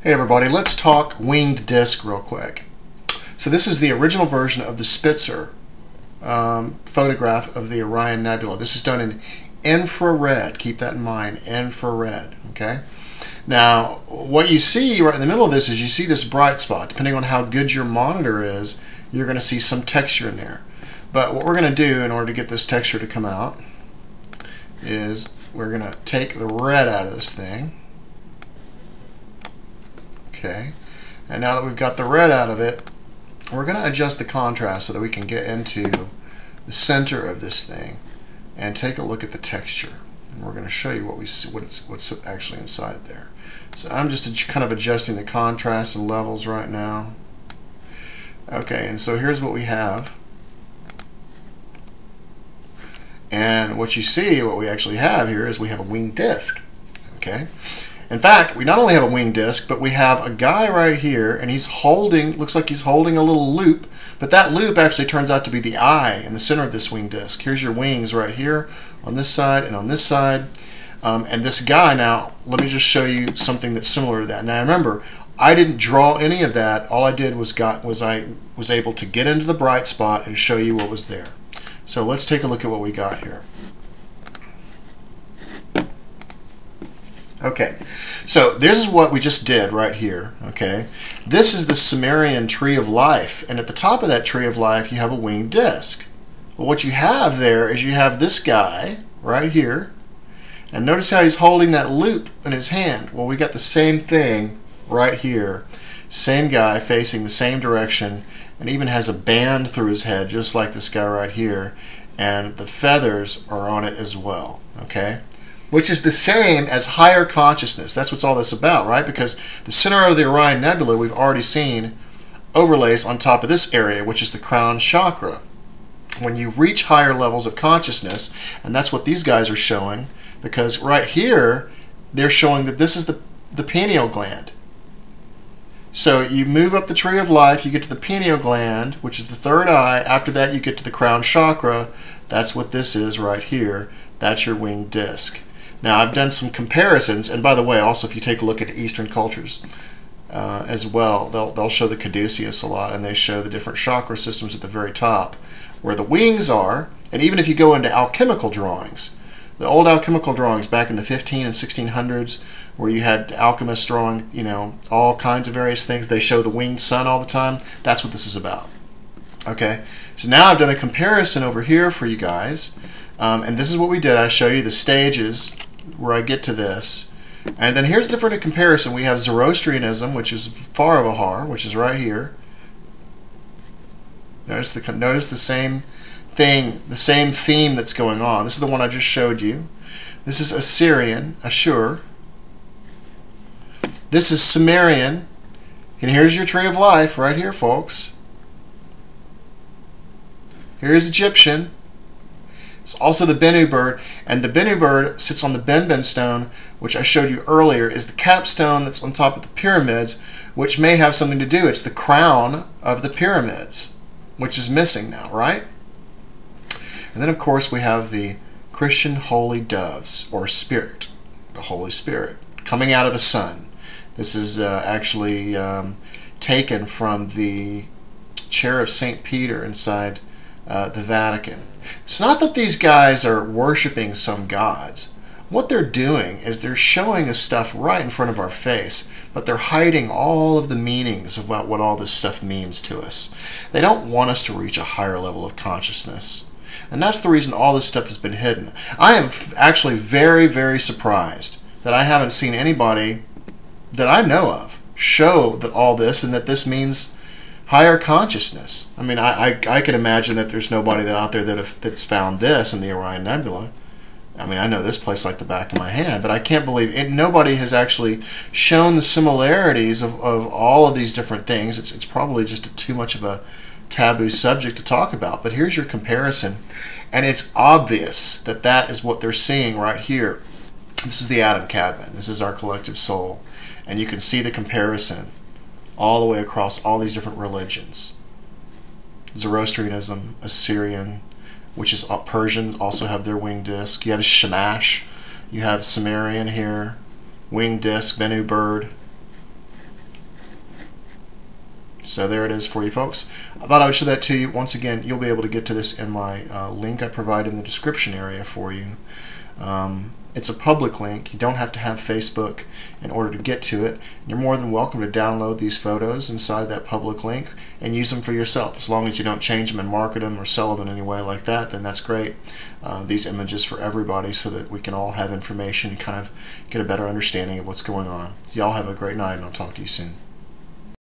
Hey everybody, let's talk winged disc real quick. So this is the original version of the Spitzer photograph of the Orion Nebula. This is done in infrared. Keep that in mind, infrared. Okay. Now, what you see right in the middle of this is you see this bright spot. Depending on how good your monitor is, you're going to see some texture in there. But what we're going to do in order to get this texture to come out is we're going to take the red out of this thing. Okay, and now that we've got the red out of it, we're going to adjust the contrast so that we can get into the center of this thing and take a look at the texture. And we're going to show you what we see, what's actually inside there. So I'm just kind of adjusting the contrast and levels right now. Okay, and so here's what we have. And what you see, what we actually have here is we have a winged disc. Okay. In fact, we not only have a winged disc, but we have a guy right here, and he's holding, looks like he's holding a little loop, but that loop actually turns out to be the eye in the center of this winged disc. Here's your wings right here on this side and on this side. And this guy, now, let me just show you something that's similar to that. Now remember, I didn't draw any of that. All I did was I was able to get into the bright spot and show you what was there. So let's take a look at what we got here. Okay, so this is what we just did right here, okay? This is the Sumerian tree of life, and at the top of that tree of life you have a winged disc. Well, what you have there is you have this guy right here, and notice how he's holding that loop in his hand. Well, we got the same thing right here. Same guy facing the same direction, and even has a band through his head just like this guy right here, and the feathers are on it as well, okay? Which is the same as higher consciousness. That's what's all this about, right? Because the center of the Orion Nebula, we've already seen overlays on top of this area, which is the crown chakra. When you reach higher levels of consciousness, and that's what these guys are showing, because right here, they're showing that this is the pineal gland. So you move up the tree of life, you get to the pineal gland, which is the third eye. After that, you get to the crown chakra. That's what this is right here. That's your winged disc. Now, I've done some comparisons, and by the way, also if you take a look at Eastern cultures as well, they'll show the caduceus a lot, and they show the different chakra systems at the very top, where the wings are, and even if you go into alchemical drawings, the old alchemical drawings back in the 15 and 1600s, where you had alchemists drawing, you know, all kinds of various things, they show the winged sun all the time. That's what this is about. Okay, so now I've done a comparison over here for you guys, and this is what we did. I show you the stages where I get to this, and then here's a different comparison. We have Zoroastrianism, which is Faravahar, which is right here. Notice the same thing, the same theme that's going on. This is the one I just showed you. This is Assyrian, Ashur. This is Sumerian, and here's your tree of life right here, folks. Here's Egyptian. It's also the Bennu bird, and the Bennu bird sits on the Benben stone, which I showed you earlier is the capstone that's on top of the pyramids, which may have something to do. It's the crown of the pyramids, which is missing now, right? And then, of course, we have the Christian holy doves, or spirit, the Holy Spirit, coming out of a sun. This is actually taken from the chair of St. Peter inside the Vatican. It's not that these guys are worshiping some gods. What they're doing is they're showing us stuff right in front of our face, but they're hiding all of the meanings of what all this stuff means to us. They don't want us to reach a higher level of consciousness. And that's the reason all this stuff has been hidden. I am actually very, very surprised that I haven't seen anybody that I know of show that all this and that this means higher consciousness. I mean, I can imagine that there's nobody out there that's found this in the Orion Nebula. I mean, I know this place like the back of my hand, but I can't believe it. Nobody has actually shown the similarities of all of these different things. It's probably just too much of a taboo subject to talk about. But here's your comparison, and it's obvious that that is what they're seeing right here. This is the Adam Cadman. This is our collective soul, and you can see the comparison all the way across all these different religions. Zoroastrianism, Assyrian, which is Persian, also have their winged disc. You have Shamash, you have Sumerian here, winged disc, Bennu bird. So there it is for you folks. I thought I would show that to you. Once again, you'll be able to get to this in my link I provided in the description area for you. It's a public link. You don't have to have Facebook in order to get to it. You're more than welcome to download these photos inside that public link and use them for yourself. As long as you don't change them and market them or sell them in any way like that, then that's great. These images for everybody so that we can all have information and kind of get a better understanding of what's going on. Y'all have a great night, and I'll talk to you soon.